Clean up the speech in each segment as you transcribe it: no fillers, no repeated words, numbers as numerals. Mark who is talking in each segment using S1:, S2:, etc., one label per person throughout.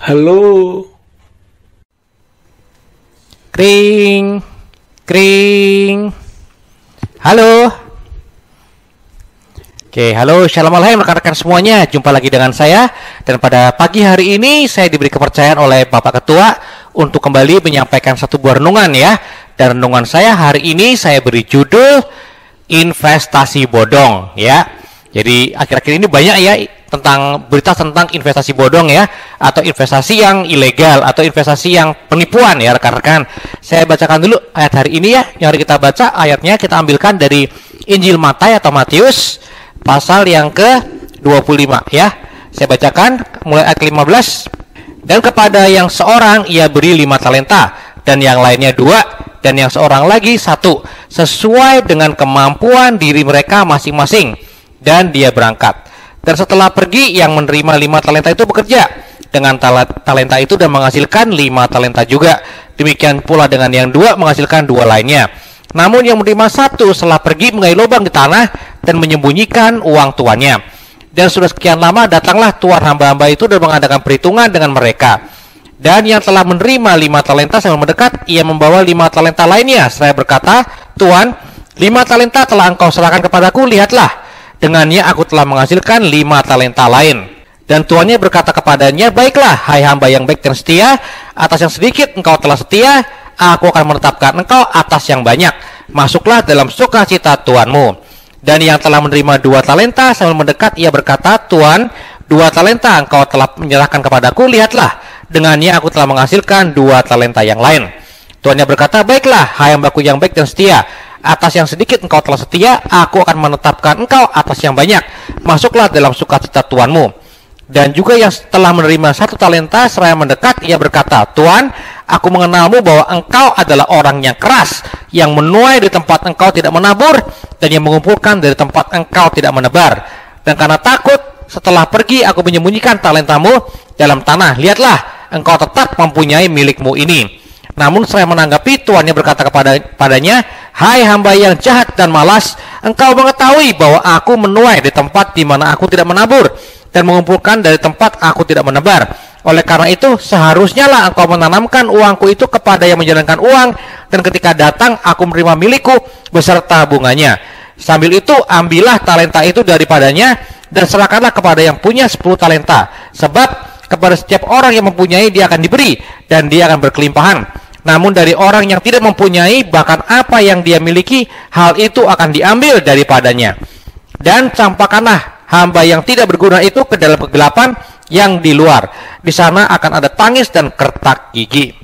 S1: Halo.
S2: Kring, kring. Halo. Oke, halo, shalom alaikum rekan-rekan semuanya. Jumpa lagi dengan saya. Dan pada pagi hari ini saya diberi kepercayaan oleh Bapak Ketua untuk kembali menyampaikan satu buah renungan ya. Dan renungan saya hari ini saya beri judul investasi bodong ya. Jadi akhir-akhir ini banyak ya tentang berita tentang investasi bodong ya, atau investasi yang ilegal, atau investasi yang penipuan ya rekan-rekan. Saya bacakan dulu ayat hari ini ya. Yang kita baca ayatnya kita ambilkan dari Injil Matai atau Matius pasal yang ke-25 ya. Saya bacakan mulai ayat 15. Dan kepada yang seorang ia beri 5 talenta, dan yang lainnya 2, dan yang seorang lagi 1, sesuai dengan kemampuan diri mereka masing-masing. Dan dia berangkat. Dan setelah pergi, yang menerima 5 talenta itu bekerja dengan talenta itu dan menghasilkan 5 talenta juga. Demikian pula dengan yang 2 menghasilkan 2 lainnya. Namun yang menerima 1 setelah pergi menggali lubang di tanah dan menyembunyikan uang tuannya. Dan sudah sekian lama datanglah tuan hamba-hamba itu dan mengadakan perhitungan dengan mereka. Dan yang telah menerima 5 talenta sambil mendekat, ia membawa 5 talenta lainnya. Saya berkata, Tuan, 5 talenta telah engkau serahkan kepadaku, lihatlah. Dengannya aku telah menghasilkan 5 talenta lain. Dan tuannya berkata kepadanya, baiklah, hai hamba yang baik dan setia, atas yang sedikit engkau telah setia, aku akan menetapkan engkau atas yang banyak. Masuklah dalam sukacita tuanmu. Dan yang telah menerima 2 talenta sambil mendekat, ia berkata, Tuan, 2 talenta engkau telah menyerahkan kepadaku, lihatlah. Dengannya aku telah menghasilkan 2 talenta yang lain. Tuannya berkata, baiklah, hai hambaku yang baik dan setia, atas yang sedikit engkau telah setia, aku akan menetapkan engkau atas yang banyak. Masuklah dalam sukacita tuanmu. Dan juga yang telah menerima 1 talenta seraya mendekat, ia berkata, Tuan, aku mengenalmu bahwa engkau adalah orang yang keras, yang menuai di tempat engkau tidak menabur, dan yang mengumpulkan dari tempat engkau tidak menebar. Dan karena takut, setelah pergi aku menyembunyikan talentamu dalam tanah. Lihatlah, engkau tetap mempunyai milikmu ini. Namun saya menanggapi, tuannya berkata kepadanya, hai hamba yang jahat dan malas, engkau mengetahui bahwa aku menuai di tempat di mana aku tidak menabur, dan mengumpulkan dari tempat aku tidak menebar. Oleh karena itu, seharusnya lah engkau menanamkan uangku itu kepada yang menjalankan uang, dan ketika datang aku menerima milikku beserta bunganya. Sambil itu, ambillah talenta itu daripadanya, dan serahkanlah kepada yang punya 10 talenta. Sebab kepada setiap orang yang mempunyai dia akan diberi, dan dia akan berkelimpahan. Namun dari orang yang tidak mempunyai, bahkan apa yang dia miliki, hal itu akan diambil daripadanya. Dan campakkanlah hamba yang tidak berguna itu ke dalam kegelapan yang di luar. Di sana akan ada tangis dan kertak gigi.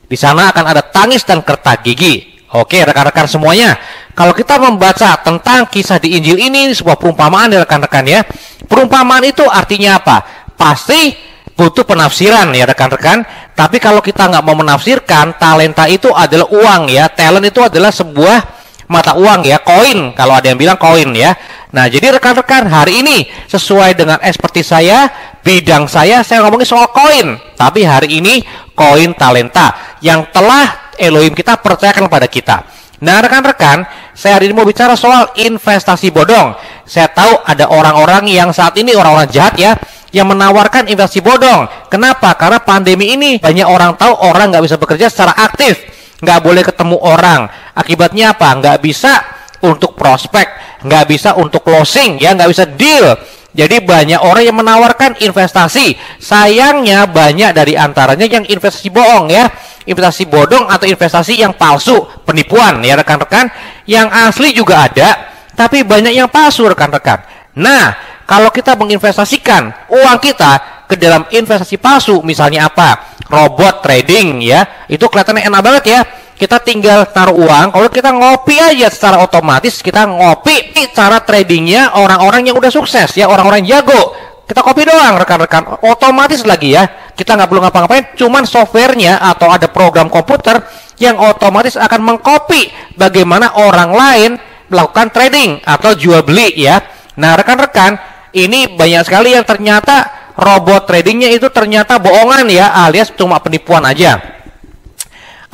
S2: Di sana akan ada tangis dan kertak gigi. Oke, rekan-rekan semuanya, kalau kita membaca tentang kisah di Injil ini, sebuah perumpamaan ya rekan-rekan ya. Perumpamaan itu artinya apa? Pasti butuh penafsiran ya rekan-rekan. Tapi kalau kita nggak mau menafsirkan, talenta itu adalah uang ya. Talent itu adalah sebuah mata uang ya, koin, kalau ada yang bilang koin ya. Nah, jadi rekan-rekan, hari ini sesuai dengan ekspertis saya, bidang saya ngomongin soal koin. Tapi hari ini koin talenta yang telah Elohim kita percayakan kepada kita. Nah rekan-rekan, saya hari ini mau bicara soal investasi bodong. Saya tahu ada orang-orang yang saat ini orang-orang jahat ya, yang menawarkan investasi bodong. Kenapa? Karena pandemi ini banyak orang tahu orang nggak bisa bekerja secara aktif, nggak boleh ketemu orang. Akibatnya apa? Nggak bisa untuk prospek, nggak bisa untuk closing, ya nggak bisa deal. Jadi banyak orang yang menawarkan investasi. Sayangnya banyak dari antaranya yang investasi bohong ya, investasi bodong atau investasi yang palsu, penipuan ya rekan-rekan. Yang asli juga ada, tapi banyak yang palsu rekan-rekan. Nah, kalau kita menginvestasikan uang kita ke dalam investasi palsu, misalnya apa? Robot trading ya, itu kelihatannya enak banget ya. Kita tinggal taruh uang, kalau kita ngopi aja secara otomatis, kita ngopi cara tradingnya orang-orang yang udah sukses ya, orang-orang jago. Kita copy doang rekan-rekan, otomatis lagi ya. Kita nggak perlu ngapa-ngapain, cuman softwarenya atau ada program komputer yang otomatis akan mengcopy bagaimana orang lain melakukan trading atau jual beli ya. Nah rekan-rekan, ini banyak sekali yang ternyata robot tradingnya itu ternyata bohongan ya, alias cuma penipuan aja.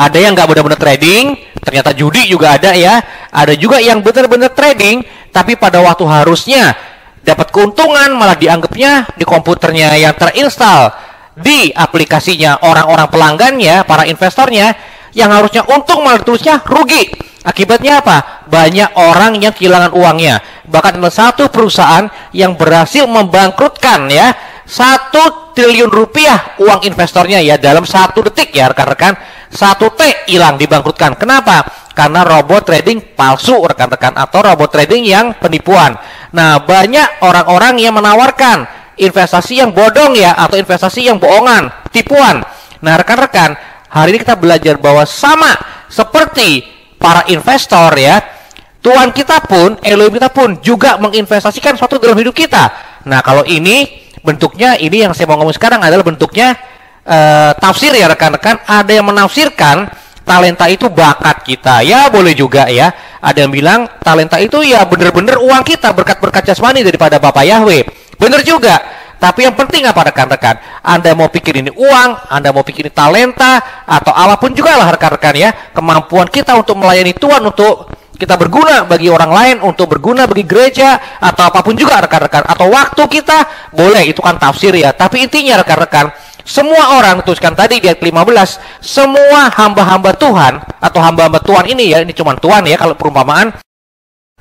S2: Ada yang nggak benar-benar trading, ternyata judi juga ada ya. Ada juga yang benar-benar trading, tapi pada waktu harusnya dapat keuntungan malah dianggapnya di komputernya yang terinstall di aplikasinya orang-orang pelanggannya, para investornya, yang harusnya untung malah terusnya rugi. Akibatnya apa? Banyak orang yang kehilangan uangnya. Bahkan ada satu perusahaan yang berhasil membangkrutkan ya 1 triliun rupiah uang investornya ya dalam 1 detik ya rekan-rekan. 1 T hilang, dibangkrutkan. Kenapa? Karena robot trading palsu rekan-rekan, atau robot trading yang penipuan. Nah, banyak orang-orang yang menawarkan investasi yang bodong ya, atau investasi yang bohongan, tipuan. Nah, rekan-rekan, hari ini kita belajar bahwa sama seperti para investor ya, Tuhan kita pun, Elohim kita pun juga menginvestasikan sesuatu dalam hidup kita. Nah, kalau ini bentuknya, ini yang saya mau ngomong sekarang adalah bentuknya tafsir ya rekan-rekan. Ada yang menafsirkan talenta itu bakat kita, ya boleh juga ya. Ada yang bilang talenta itu ya bener-bener uang kita, berkat-berkat jasmani daripada Bapak Yahweh. Bener juga. Tapi yang penting apa rekan-rekan? Anda mau pikir ini uang, Anda mau pikir ini talenta, atau apapun juga lah rekan-rekan ya. Kemampuan kita untuk melayani Tuhan, untuk kita berguna bagi orang lain, untuk berguna bagi gereja, atau apapun juga rekan-rekan. Atau waktu kita, boleh, itu kan tafsir ya. Tapi intinya rekan-rekan, semua orang, tuliskan tadi di ayat 15, semua hamba-hamba Tuhan, atau hamba-hamba Tuhan ini ya, ini cuma Tuhan ya kalau perumpamaan.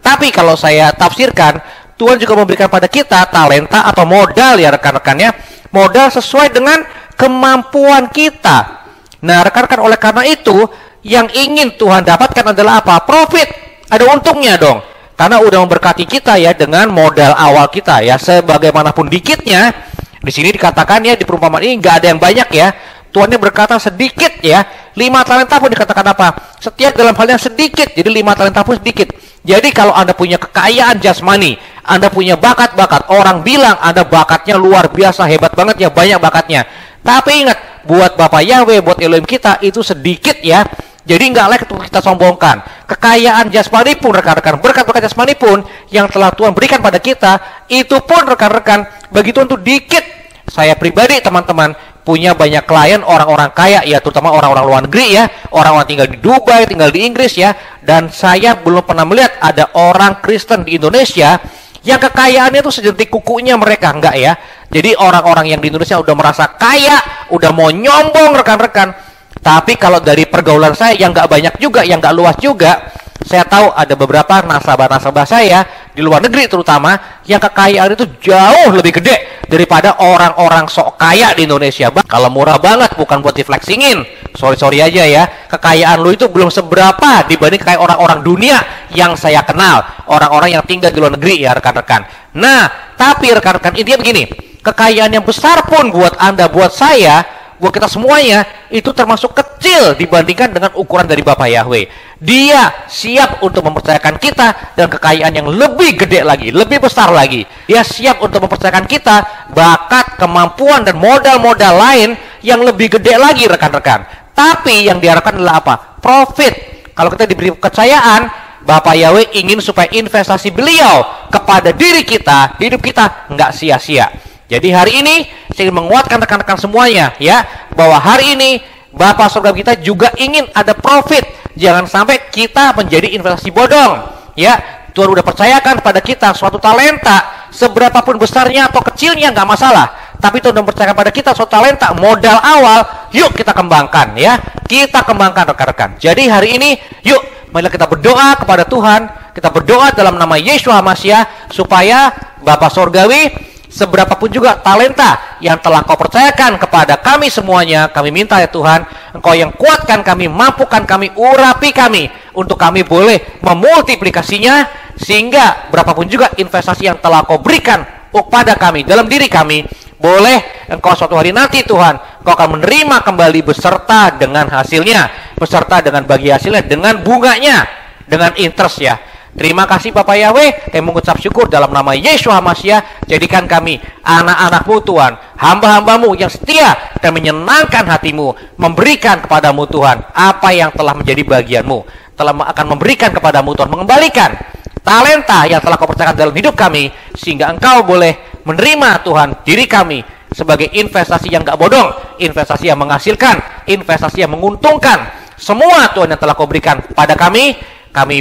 S2: Tapi kalau saya tafsirkan, Tuhan juga memberikan pada kita talenta atau modal ya rekan-rekannya, modal sesuai dengan kemampuan kita. Nah rekan-rekan, oleh karena itu yang ingin Tuhan dapatkan adalah apa? Profit, ada untungnya dong, karena udah memberkati kita ya dengan modal awal kita ya, sebagaimanapun dikitnya. Di sini dikatakan ya, di perumpamaan ini nggak ada yang banyak ya. Tuhannya berkata sedikit ya. 5 talenta pun dikatakan apa? Setiap dalam hal yang sedikit. Jadi 5 talenta pun sedikit. Jadi kalau Anda punya kekayaan jasmani, Anda punya bakat-bakat, orang bilang Anda bakatnya luar biasa, hebat banget ya, banyak bakatnya. Tapi ingat, buat Bapak Yahweh, buat Elohim kita itu sedikit ya. Jadi nggak layak untuk kita sombongkan. Kekayaan jasmani pun rekan-rekan, berkat-berkat jasmani pun yang telah Tuhan berikan pada kita, itu pun rekan-rekan bagi Tuhan itu dikit. Saya pribadi teman-teman punya banyak klien orang-orang kaya ya, terutama orang-orang luar negeri ya, orang-orang tinggal di Dubai, tinggal di Inggris ya. Dan saya belum pernah melihat ada orang Kristen di Indonesia yang kekayaannya itu sejentik kukunya mereka, enggak ya. Jadi orang-orang yang di Indonesia udah merasa kaya, udah mau nyombong rekan-rekan. Tapi kalau dari pergaulan saya yang nggak banyak juga, yang nggak luas juga, saya tahu ada beberapa nasabah-nasabah saya di luar negeri terutama yang kekayaan itu jauh lebih gede daripada orang-orang sok kaya di Indonesia. Kalau murah banget, bukan buat di-flexingin, sorry aja ya, kekayaan lu itu belum seberapa dibanding kayak orang-orang dunia yang saya kenal, orang-orang yang tinggal di luar negeri ya rekan-rekan. Nah, tapi rekan-rekan, intinya begini, kekayaan yang besar pun buat Anda, buat saya, buat kita semuanya itu termasuk kecil dibandingkan dengan ukuran dari Bapak Yahweh. Dia siap untuk mempercayakan kita dan kekayaan yang lebih gede lagi, lebih besar lagi. Dia siap untuk mempercayakan kita bakat, kemampuan, dan modal-modal lain yang lebih gede lagi rekan-rekan. Tapi yang diharapkan adalah apa? Profit. Kalau kita diberi kepercayaan, Bapak Yahweh ingin supaya investasi beliau kepada diri kita, hidup kita nggak sia-sia. Jadi hari ini saya ingin menguatkan rekan-rekan semuanya ya, bahwa hari ini Bapa Surga kita juga ingin ada profit. Jangan sampai kita menjadi investasi bodong ya. Tuhan udah percayakan pada kita suatu talenta, seberapapun besarnya atau kecilnya nggak masalah. Tapi Tuhan udah percayakan pada kita suatu talenta, modal awal, yuk kita kembangkan ya. Kita kembangkan rekan-rekan. Jadi hari ini yuk marilah kita berdoa kepada Tuhan. Kita berdoa dalam nama Yesus HaMashiach supaya Bapa Surgawi, seberapapun juga talenta yang telah Kau percayakan kepada kami semuanya, kami minta ya Tuhan, Engkau yang kuatkan kami, mampukan kami, urapi kami, untuk kami boleh memultiplikasinya, sehingga berapapun juga investasi yang telah Kau berikan kepada kami, dalam diri kami, boleh Engkau suatu hari nanti Tuhan, Kau akan menerima kembali beserta dengan hasilnya, beserta dengan bagi hasilnya, dengan bunganya, dengan interest ya. Terima kasih Bapak Yahweh, kami mengucap syukur dalam nama Yesus HaMashiach. Jadikan kami anak-anak-Mu Tuhan, hamba-hamba-Mu yang setia dan menyenangkan hati-Mu, memberikan kepadamu Tuhan apa yang telah menjadi bagian-Mu, telah akan memberikan kepadamu Tuhan, mengembalikan talenta yang telah Kau percayakan dalam hidup kami, sehingga Engkau boleh menerima Tuhan diri kami sebagai investasi yang gak bodong, investasi yang menghasilkan, investasi yang menguntungkan. Semua Tuhan yang telah Kau berikan pada kami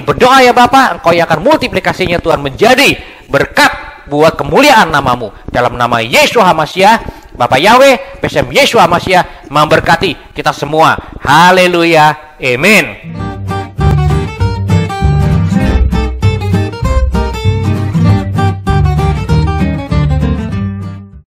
S2: berdoa ya Bapa, Engkau yang akan multiplikasinya Tuhan menjadi berkat buat kemuliaan nama-Mu. Dalam nama Yesus HaMashiach, Bapak Yahweh, Besem Yeshua Mashiach memberkati kita semua. Haleluya. Amin.